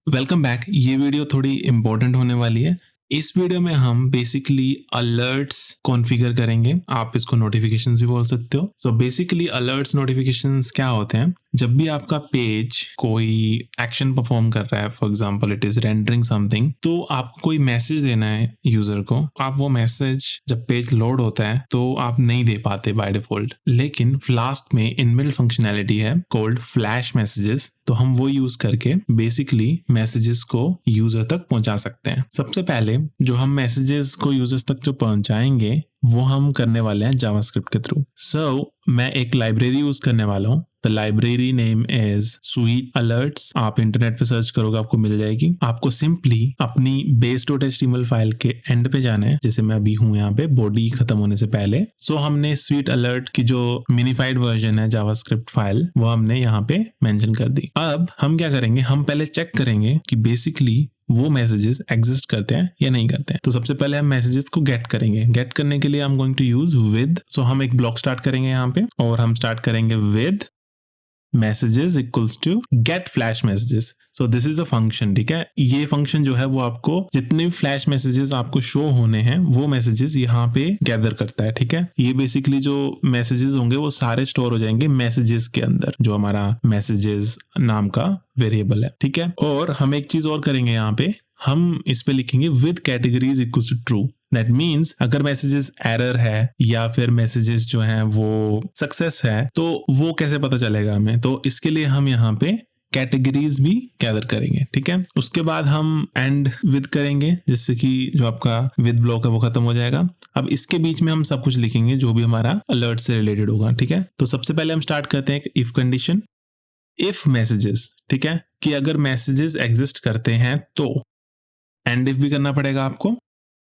Welcome back. ये video थोड़ी important होने वाली है। इस वीडियो में हम बेसिकली अलर्ट्स कॉन्फ़िगर करेंगे। आप इसको नोटिफिकेशंस भी बोल सकते हो। सो बेसिकली अलर्ट्स नोटिफिकेशंस क्या होते हैं? जब भी आपका पेज कोई एक्शन परफॉर्म कर रहा है, for example it is rendering something, तो आपको कोई मैसेज देना है यूजर को। आप वो मैसेज जब पेज लोड होता है तो आप नहीं दे पाते बाय डिफॉल्ट, लेकिन फ्लास्क में इनबिल्ट फंक्शनैलिटी है कॉल्ड फ्लैश मैसेजेस। तो हम वो यूज करके बेसिकली मैसेजेस को यूजर तक पहुंचा सकते हैं। सबसे पहले जो हम मैसेजेस को यूजर्स तक जो पहुंचाएंगे वो हम करने वाले हैं जावास्क्रिप्ट के थ्रू। मैं एक लाइब्रेरी यूज करने वाला हूँ। The library name is sweet alerts. आप इंटरनेट पे सर्च करोगे आपको मिल जाएगी। आपको सिंपली अपनी base.html फाइल के एंड पे जाना है, जैसे मैं अभी हूँ यहाँ पे बॉडी खत्म होने से पहले। हमने स्वीट अलर्ट की जो मिनिफाइड वर्जन है जावास्क्रिप्ट फाइल वो हमने यहाँ पे मेंशन कर दी। अब हम क्या करेंगे, हम पहले चेक करेंगे कि बेसिकली वो मैसेजेस एग्जिस्ट करते हैं या नहीं करते हैं। तो सबसे पहले हम मैसेजेस को गेट करेंगे। गेट करने के लिए I am going to use with. हम एक ब्लॉक स्टार्ट करेंगे यहाँ पे और हम स्टार्ट करेंगे with messages equals to get flash messages। This is a function. ठीक है, ये फंक्शन जो है वो आपको जितने भी फ्लैश मैसेजेस आपको शो होने हैं वो मैसेजेस यहाँ पे गैदर करता है। ठीक है, ये बेसिकली जो मैसेजेस होंगे वो सारे स्टोर हो जाएंगे मैसेजेस के अंदर, जो हमारा मैसेजेस नाम का वेरिएबल है। ठीक है, और हम एक चीज और करेंगे यहाँ पे, हम इस पे लिखेंगे with categories equals to true. That means अगर मैसेजेस एरर है या फिर मैसेजेस जो हैं वो सक्सेस है तो वो कैसे पता चलेगा हमें। तो इसके लिए हम यहाँ पे कैटेगरीज भी गैदर करेंगे। ठीक है, उसके बाद हम एंड विद करेंगे, जिससे कि जो आपका विद ब्लॉक है वो खत्म हो जाएगा। अब इसके बीच में हम सब कुछ लिखेंगे जो भी हमारा अलर्ट से रिलेटेड होगा। ठीक है, तो सबसे पहले हम स्टार्ट करते हैं एक इफ कंडीशन। इफ मैसेजेस, ठीक है, कि अगर मैसेजेस एग्जिस्ट करते हैं तो एंड इफ भी करना पड़ेगा आपको।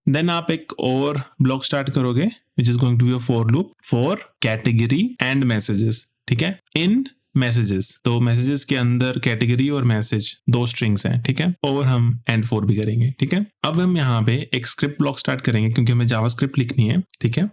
देन आप एक और ब्लॉक स्टार्ट करोगे which is going to be a for loop for category and messages. ठीक है, इन मैसेजेस, तो मैसेजेस के अंदर कैटेगरी और मैसेज दो स्ट्रिंग्स हैं। ठीक है, और हम एंड फॉर भी करेंगे। ठीक है, अब हम यहाँ पे एक स्क्रिप्ट ब्लॉक स्टार्ट करेंगे क्योंकि हमें जावास्क्रिप्ट लिखनी है। ठीक है,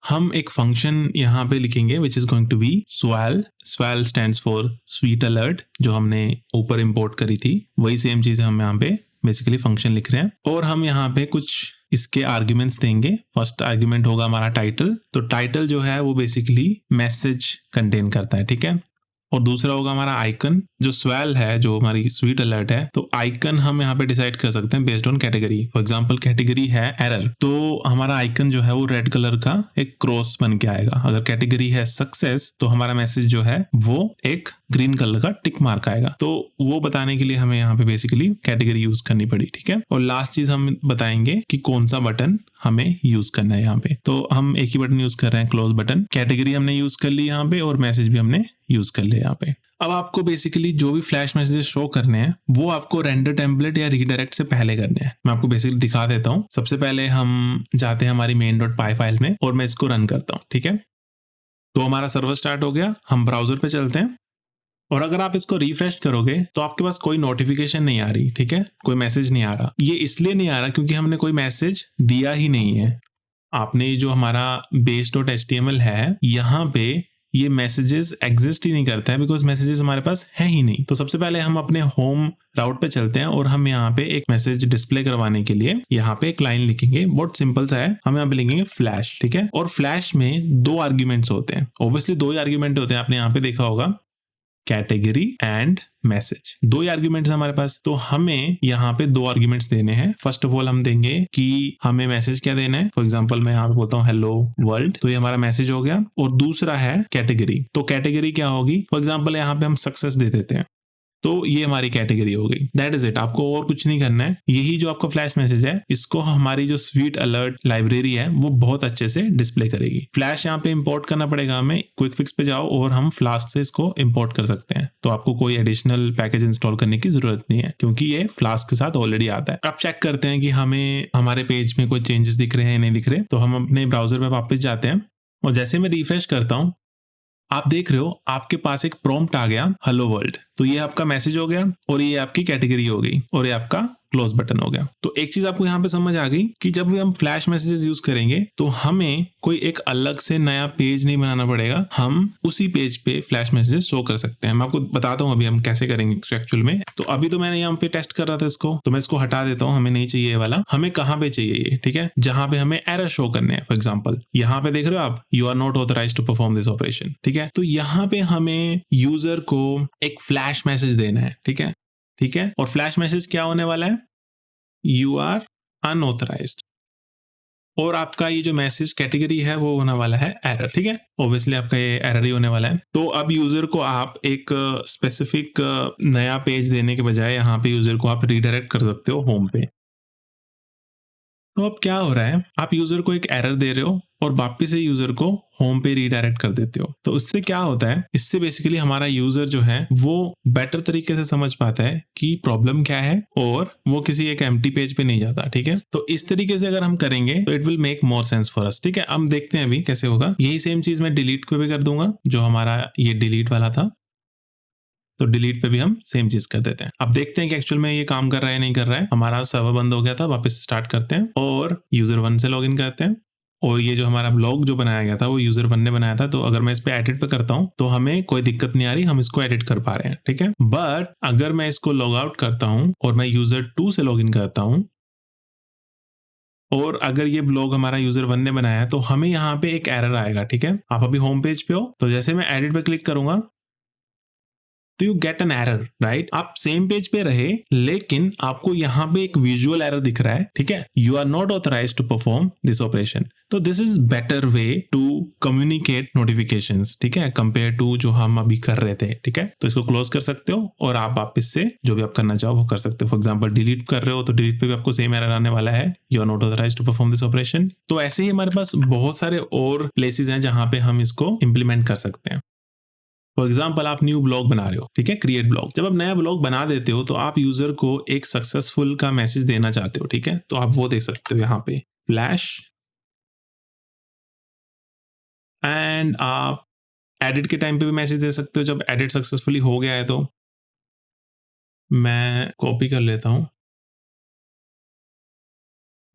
हम एक फंक्शन यहाँ पे लिखेंगे which is going to be swal। swal stands for sweet alert, जो हमने ऊपर इंपोर्ट करी थी वही सेम चीज हम यहाँ पे बेसिकली फंक्शन लिख रहे हैं। और हम यहाँ पे कुछ इसके आर्ग्यूमेंट्स देंगे। फर्स्ट आर्ग्यूमेंट होगा हमारा टाइटल। तो टाइटल जो है वो बेसिकली मैसेज कंटेन करता है। ठीक है, और दूसरा होगा हमारा आइकन। जो swal है, जो हमारी स्वीट अलर्ट है, तो आइकन हम यहाँ पे डिसाइड कर सकते हैं based on category. For example category है एरर, तो हमारा आइकन जो है वो रेड कलर का एक क्रॉस बन के आएगा। अगर कैटेगरी है सक्सेस तो हमारा मैसेज जो है वो एक ग्रीन कलर का टिक मार्क आएगा। तो वो बताने के लिए हमें यहाँ पे बेसिकली कैटेगरी यूज करनी पड़ी। ठीक है, और लास्ट चीज हम बताएंगे कि कौन सा बटन हमें यूज करना है यहाँ पे। तो हम एक ही बटन यूज कर रहे हैं, क्लोज बटन। कैटेगरी हमने यूज कर ली यहाँ पे और मैसेज भी हमने यूज कर लिया यहाँ पे। अब आपको बेसिकली जो भी फ्लैश मैसेजेस शो करने हैं वो आपको रेंडर टेम्पलेट या रीडायरेक्ट से पहले करने हैं। मैं आपको बेसिकली दिखा देता हूँ। सबसे पहले हम जाते हैं हमारी main.py फाइल में और मैं इसको रन करता हूँ। ठीक है, तो हमारा सर्वर स्टार्ट हो गया। हम ब्राउजर पे चलते हैं और अगर आप इसको रिफ्रेश करोगे तो आपके पास कोई नोटिफिकेशन नहीं आ रही। ठीक है, कोई मैसेज नहीं आ रहा। ये इसलिए नहीं आ रहा क्योंकि हमने कोई मैसेज दिया ही नहीं है। आपने जो हमारा base.html है यहाँ पे ये मैसेजेस एग्जिस्ट ही नहीं करता है बिकॉज मैसेजेस हमारे पास है ही नहीं। तो सबसे पहले हम अपने होम राउट पे चलते हैं और हम यहाँ पे एक मैसेज डिस्प्ले करवाने के लिए यहाँ पे एक लाइन लिखेंगे। बहुत सिंपल सा है, हम यहाँ पे लिखेंगे फ्लैश। ठीक है, और फ्लैश में दो आर्ग्यूमेंट्स होते हैं। ऑब्वियसली दो ही आर्ग्यूमेंट होते हैं, आपने यहाँ पे देखा होगा, कैटेगरी एंड मैसेज। दो ही आर्ग्यूमेंट्स हमारे पास। तो हमें यहाँ पे दो आर्ग्यूमेंट्स देने हैं। फर्स्ट ऑफ ऑल हम देंगे कि हमें मैसेज क्या देना है। फॉर एग्जांपल मैं यहाँ पे बोलता हूँ हेलो वर्ल्ड, तो ये हमारा मैसेज हो गया। और दूसरा है कैटेगरी। तो कैटेगरी क्या होगी, फॉर एग्जांपल यहाँ पे हम सक्सेस दे देते हैं, तो ये हमारी कैटेगरी हो गई। दैट इज इट, आपको और कुछ नहीं करना है। यही जो आपका फ्लैश मैसेज है इसको हमारी जो स्वीट अलर्ट लाइब्रेरी है वो बहुत अच्छे से डिस्प्ले करेगी। फ्लैश यहाँ पे इंपोर्ट करना पड़ेगा हमें। क्विक फिक्स पे जाओ और हम फ्लास्क से इसको इंपोर्ट कर सकते हैं। तो आपको कोई एडिशनल पैकेज इंस्टॉल करने की जरूरत नहीं है क्योंकि ये फ्लास्क के साथ ऑलरेडी आता है। अब चेक करते हैं कि हमें हमारे पेज में कोई चेंजेस दिख रहे हैं या नहीं दिख रहे। तो हम अपने ब्राउजर में वापस जाते हैं और जैसे मैं रिफ्रेश करता हूँ आप देख रहे हो आपके पास एक प्रॉम्प्ट आ गया हेलो वर्ल्ड। तो ये आपका मैसेज हो गया और ये आपकी कैटेगरी हो गई और ये आपका क्लोज बटन हो गया। तो एक चीज आपको यहाँ पे समझ आ गई कि जब भी हम फ्लैश मैसेजेस यूज करेंगे तो हमें कोई एक अलग से नया पेज नहीं बनाना पड़ेगा, हम उसी पेज पे फ्लैश मैसेजेस शो कर सकते हैं। मैं आपको बताता हूँ अभी हम कैसे करेंगे एक्चुअल में। तो अभी तो मैंने यहाँ पे टेस्ट कर रहा था इसको, तो मैं इसको हटा देता हूँ, हमें नहीं चाहिए ये वाला। हमें कहाँ पे चाहिए ये, ठीक है, जहां पे हमें एरर शो करने हैं। फॉर एग्जाम्पल यहाँ पे देख रहे हो आप, you are not authorised to perform this operation, ठीक है। तो यहाँ पे हमें यूजर को एक फ्लैश मैसेज देना है, ठीक है, ठीक है। और फ्लैश मैसेज क्या होने वाला है, यू आर अनऑथराइज्ड, और आपका ये जो मैसेज कैटेगरी है वो होने वाला है एरर, ठीक है। ऑब्वियसली आपका ये एरर ही होने वाला है। तो अब यूजर को आप एक स्पेसिफिक नया पेज देने के बजाय यहाँ पे यूजर को आप रीडायरेक्ट कर सकते हो होम पे। तो अब क्या हो रहा है, आप यूजर को एक एरर दे रहे हो और वापस से यूजर को होम पे रीडायरेक्ट कर देते हो। तो इससे क्या होता है, इससे बेसिकली हमारा यूजर जो है वो बेटर तरीके से समझ पाता है कि प्रॉब्लम क्या है और वो किसी एक एम्प्टी पेज पे नहीं जाता, ठीक है। तो इस तरीके से अगर हम करेंगे तो it will make more sense for us, ठीक है। हम देखते हैं अभी कैसे होगा। यही सेम चीज मैं डिलीट पे भी कर दूंगा, जो हमारा ये डिलीट वाला था, तो डिलीट पे भी हम सेम चीज कर देते हैं। अब देखते हैं कि एक्चुअल में ये काम कर रहा है नहीं कर रहा है। हमारा सर्वर बंद हो गया था, वापस स्टार्ट करते हैं और यूजर 1 से लॉगिन करते हैं। और ये जो हमारा ब्लॉग जो बनाया गया था वो यूजर 1 ने बनाया था, तो अगर मैं इस पे एडिट पे करता हूँ तो हमें कोई दिक्कत नहीं आ रही, हम इसको एडिट कर पा रहे हैं, ठीक है। बट अगर मैं इसको लॉग आउट करता हूँ और मैं यूजर 2 से लॉगिन करता हूँ, और अगर ये ब्लॉग हमारा यूजर 1 ने बनाया है, तो हमें यहाँ पे एक एरर आएगा, ठीक है। आप अभी होम पेज पे हो, तो जैसे मैं एडिट पे क्लिक करूंगा तो you get an error, right. आप सेम पेज पे रहे लेकिन आपको यहाँ पे एक विजुअल एरर दिख रहा है, ठीक है, you are not authorised to perform this operation. तो this is better way to communicate notifications, ठीक है, कंपेयर टू जो हम अभी कर रहे थे, ठीक है। तो इसको क्लोज कर सकते हो और आप वापस से जो भी आप करना चाहो वो कर सकते हो। फॉर एग्जाम्पल डिलीट कर रहे हो तो डिलीट पे भी आपको सेम एरर आने वाला है, you are not authorised to perform this operation. तो ऐसे ही हमारे पास बहुत सारे और प्लेसेस हैं जहां पे हम इसको इंप्लीमेंट कर सकते हैं। फॉर एग्जाम्पल आप न्यू ब्लॉग बना रहे हो, ठीक है, क्रिएट ब्लॉग। जब आप नया ब्लॉग बना देते हो तो आप यूजर को एक सक्सेसफुल का मैसेज देना चाहते हो, ठीक है, तो आप वो दे सकते हो यहाँ पे फ्लैश, एंड आप एडिट के टाइम पे भी मैसेज दे सकते हो जब एडिट सक्सेसफुली हो गया है। तो मैं कॉपी कर लेता हूँ,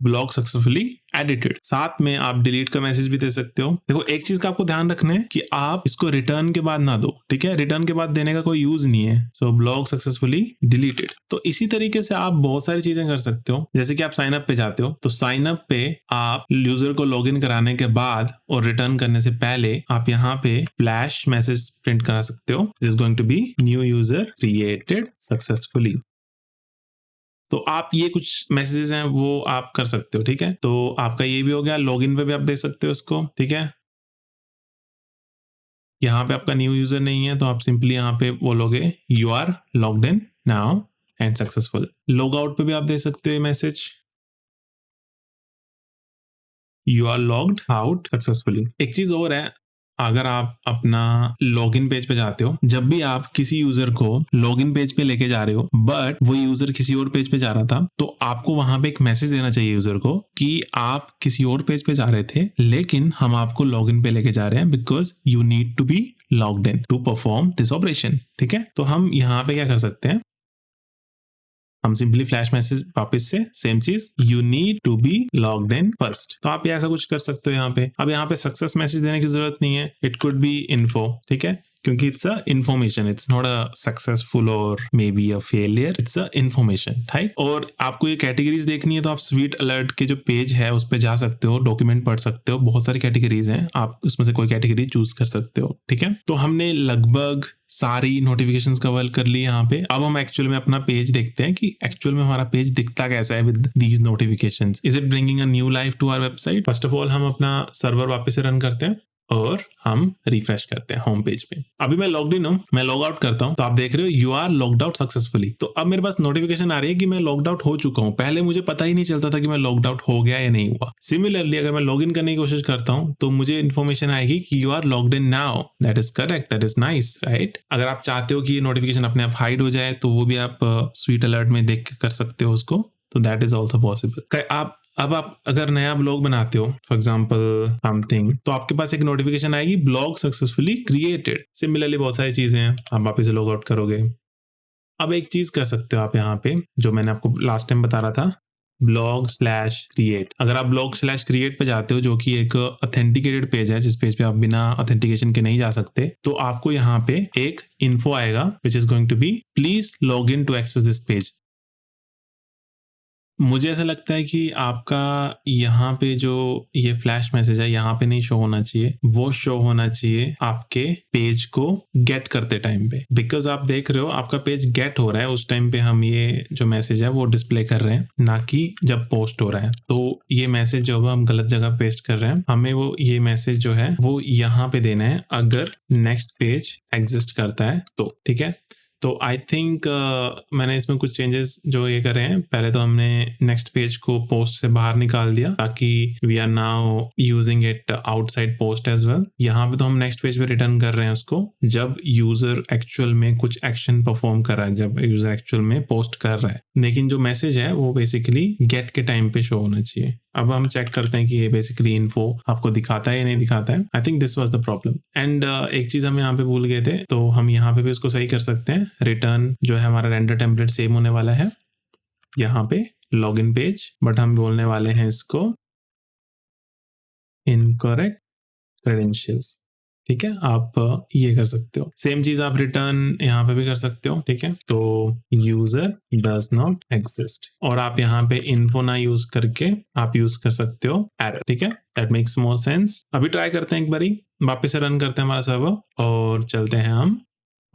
ब्लॉग सक्सेसफुली एडिटेड। साथ में आप डिलीट का मैसेज भी दे सकते हो। देखो एक चीज का आपको ध्यान रखना है कि आप इसको रिटर्न के बाद ना दो, ठीक है, रिटर्न के बाद देने का कोई यूज नहीं है। So blog successfully deleted. तो इसी तरीके से आप बहुत सारी चीजें कर सकते हो। जैसे कि आप साइन अप पे जाते हो तो साइन अप पे आप यूजर को लॉगिन कराने के बाद और रिटर्न करने से पहले आप यहाँ पे फ्लैश मैसेज प्रिंट करा सकते हो, is going to be new user created successfully. तो आप ये कुछ मैसेजेस हैं वो आप कर सकते हो, ठीक है। तो आपका ये भी हो गया, लॉगिन पे भी आप देख सकते हो इसको, ठीक है। यहाँ पे आपका न्यू यूजर नहीं है तो आप सिंपली यहाँ पे बोलोगे you are logged in now and successful. Log out पे भी आप दे सकते हो ये message, you are logged out successfully. एक चीज और है, अगर आप अपना लॉगिन पेज पे जाते हो, जब भी आप किसी यूजर को लॉगिन पेज पे लेके जा रहे हो बट वो यूजर किसी और पेज पे जा रहा था, तो आपको वहां पे एक मैसेज देना चाहिए यूजर को कि आप किसी और पेज पे जा रहे थे लेकिन हम आपको लॉगिन पे लेके जा रहे हैं because you need to be logged in to perform this operation, ठीक है। तो हम यहाँ पे क्या कर सकते हैं, हम सिंपली फ्लैश मैसेज वापस से सेम चीज, you need to be logged in first. तो आप ऐसा कुछ कर सकते हो यहाँ पे। अब यहाँ पे सक्सेस मैसेज देने की जरूरत नहीं है, इट कुड बी इन्फो, ठीक है, क्योंकि it's a information, it's not a successful or may be a failure, it's a information, right. और आपको ये कैटेगरीज देखनी है तो आप स्वीट अलर्ट के जो पेज है उस पर जा सकते हो, डॉक्यूमेंट पढ़ सकते हो, बहुत सारी कैटेगरीज हैं, आप उसमें से कोई कैटेगरी चूज कर सकते हो, ठीक है। तो हमने लगभग सारी नोटिफिकेशंस कवर कर ली यहाँ पे। अब हम एक्चुअल में अपना पेज देखते हैं कि एक्चुअल में हमारा पेज दिखता कैसा है with these notifications. Is it bringing a new life to our website. First of all हम अपना सर्वर वापस से रन करते हैं और हम रिफ्रेश करते हैं होम पेज पे। अभी मैं लॉग्ड इन हूं, मैं लॉग आउट करता हूं तो आप देख रहे हो you are logged out successfully. तो अब मेरे पास नोटिफिकेशन आ रही है कि मैं लॉग्ड आउट हो चुका हूं। पहले मुझे पता ही नहीं चलता था कि मैं लॉग्ड आउट हो गया या नहीं हुआ। सिमिलरली अगर मैं लॉग इन करने की कोशिश करता हूं तो मुझे इन्फॉर्मेशन आएगी कि you are logged in now. That is correct, that is nice, right. अगर आप चाहते हो कि ये नोटिफिकेशन अपने आप हाइड हो जाए तो वो भी आप स्वीट अलर्ट में देख के कर सकते हो उसको, तो दैट इज ऑल्सो पॉसिबल। आप अगर नया ब्लॉग बनाते हो फॉर एग्जाम्पल समथिंग, तो आपके पास एक नोटिफिकेशन आएगी ब्लॉग सक्सेसफुली क्रिएटेड। सिमिलरली बहुत सारी चीजें हैं, आप वापस से लॉग आउट करोगे अब एक चीज कर सकते हो आप यहाँ पे, जो मैंने आपको लास्ट टाइम बता रहा था, blog/create। अगर आप blog/create पे जाते हो, जो कि एक ऑथेंटिकेटेड पेज है, जिस पेज पे आप बिना ऑथेंटिकेशन के नहीं जा सकते, तो आपको यहाँ पे एक इन्फो आएगा which is going to be please log in to access this page. मुझे ऐसा लगता है कि आपका यहाँ पे जो ये फ्लैश मैसेज है यहाँ पे नहीं शो होना चाहिए, वो शो होना चाहिए आपके पेज को गेट करते टाइम पे। बिकॉज आप देख रहे हो आपका पेज गेट हो रहा है, उस टाइम पे हम ये जो मैसेज है वो डिस्प्ले कर रहे हैं, ना कि जब पोस्ट हो रहा है। तो ये मैसेज जो है हम गलत जगह पेस्ट कर रहे हैं, हमें वो ये मैसेज जो है वो यहाँ पे देना है अगर नेक्स्ट पेज एग्जिस्ट करता है तो, ठीक है। तो आई थिंक मैंने इसमें कुछ चेंजेस जो ये करे हैं। पहले तो हमने नेक्स्ट पेज को पोस्ट से बाहर निकाल दिया ताकि we are now using it outside post as well. यहाँ पे तो हम नेक्स्ट पेज पे रिटर्न कर रहे हैं उसको जब यूजर एक्चुअल में कुछ एक्शन परफॉर्म कर रहा है, जब यूजर एक्चुअल में पोस्ट कर रहा है। लेकिन जो मैसेज है वो बेसिकली गेट के टाइम पे शो होना चाहिए। अब हम चेक करते हैं कि ये बेसिकली इन्फो आपको दिखाता है या नहीं दिखाता है। I think this was the problem. And एक चीज हम यहाँ पे भूल गए थे, तो हम यहाँ पे भी उसको सही कर सकते हैं। रिटर्न जो है हमारा रेंडर टेम्पलेट सेम होने वाला है यहाँ पे लॉगिन पेज, बट हम बोलने वाले हैं इसको इनकरेक्ट क्रेडेंशियल्स। ठीक है, आप ये कर सकते हो। सेम चीज आप रिटर्न यहाँ पे भी कर सकते हो, ठीक है। तो यूजर डज नॉट एग्जिस्ट, और आप यहाँ पे इन्फो ना यूज करके आप यूज कर सकते हो एरर, ठीक है। That makes more sense. अभी ट्राई करते हैं एक बारी, वापस से रन करते हैं हमारा सर्वर और चलते हैं हम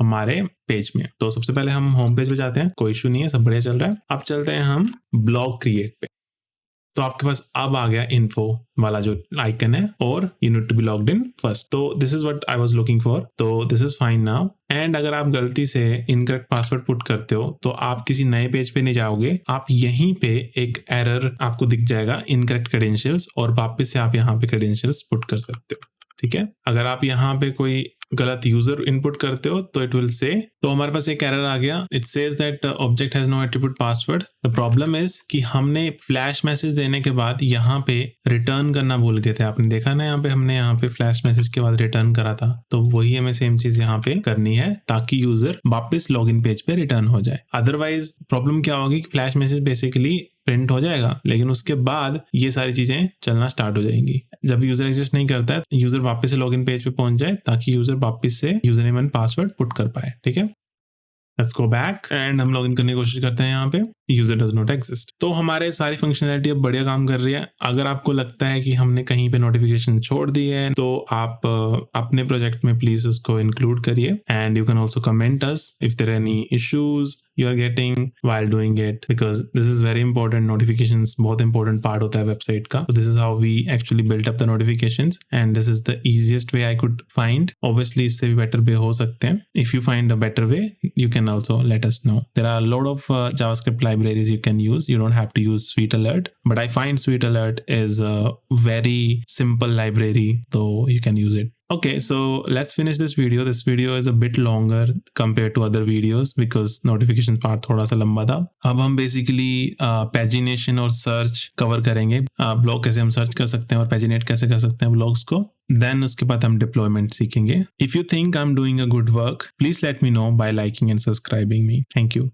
हमारे पेज में। तो सबसे पहले हम होम पेज पे जाते हैं, कोई इशू नहीं है, सब बढ़िया चल रहा है। अब चलते हैं हम ब्लॉग क्रिएट पे। तो आपके पास अब आ गया इन्फो वाला जो आइकन है और you need to be logged in first. तो this is what I was looking for, तो this is fine now. And अगर आप गलती से इनकरेक्ट पासवर्ड पुट करते हो तो आप किसी नए पेज पे नहीं जाओगे, आप यहीं पे एक एरर आपको दिख जाएगा इनकरेक्ट क्रेडेंशियल्स, और वापस से आप यहाँ पे क्रेडेंशियल्स पुट कर सकते हो, ठीक है। अगर आप यहाँ पे कोई गलत यूजर इनपुट करते हो तो इट विल से, तो हमारे पास एक एरर आ गया, it says that object has no attribute password. The problem is कि हमने फ्लैश मैसेज देने के बाद यहाँ पे रिटर्न करना भूल गए थे। आपने देखा ना, यहाँ पे हमने यहाँ पे फ्लैश मैसेज के बाद रिटर्न करा था, तो वही हमें सेम चीज यहाँ पे करनी है ताकि यूजर वापस लॉगिन पेज पे रिटर्न हो जाए। अदरवाइज प्रॉब्लम क्या होगी, फ्लैश मैसेज बेसिकली प्रिंट हो जाएगा, लेकिन उसके बाद ये सारी चीजें चलना स्टार्ट हो जाएंगी। जब यूजर एग्जिस्ट नहीं करता है, यूजर वापस से लॉगिन पेज पे पहुंच जाए ताकि यूजर वापस से user name and password put कर पाए, ठीक है। लेट्स गो बैक एंड हम लॉगिन करने की कोशिश करते हैं। यहाँ पे यूजर डज नॉट एग्जिस्ट, तो हमारे सारी फंक्शनैलिटी अब बढ़िया काम कर रही है। अगर आपको लगता है कि हमने कहीं पे नोटिफिकेशन छोड़ दी है तो आप अपने प्रोजेक्ट में प्लीज उसको इंक्लूड करिए, and you can also comment us if there any issues you are getting while doing it, because this is very important. Notifications बहुत important part होता है वेबसाइट का। So this is how we actually built up the notifications, and this is the easiest way I could find. Obviously इससे भी better way हो सकते हैं। If you find a better way, you can also let us know. There are a lot of JavaScript libraries you can use. You don't have to use Sweet Alert, but I find Sweet Alert is a very simple library, so you can use it. Okay, so let's finish this video. This video is a bit longer compared to other videos because notification part थोड़ा सा लंबा था। अब हम basically pagination और search cover करेंगे। blog कैसे हम search कर सकते हैं और paginate कैसे कर सकते हैं blogs को। Then उसके बाद हम deployment सीखेंगे। If you think I'm doing a good work, please let me know by liking and subscribing me. Thank you.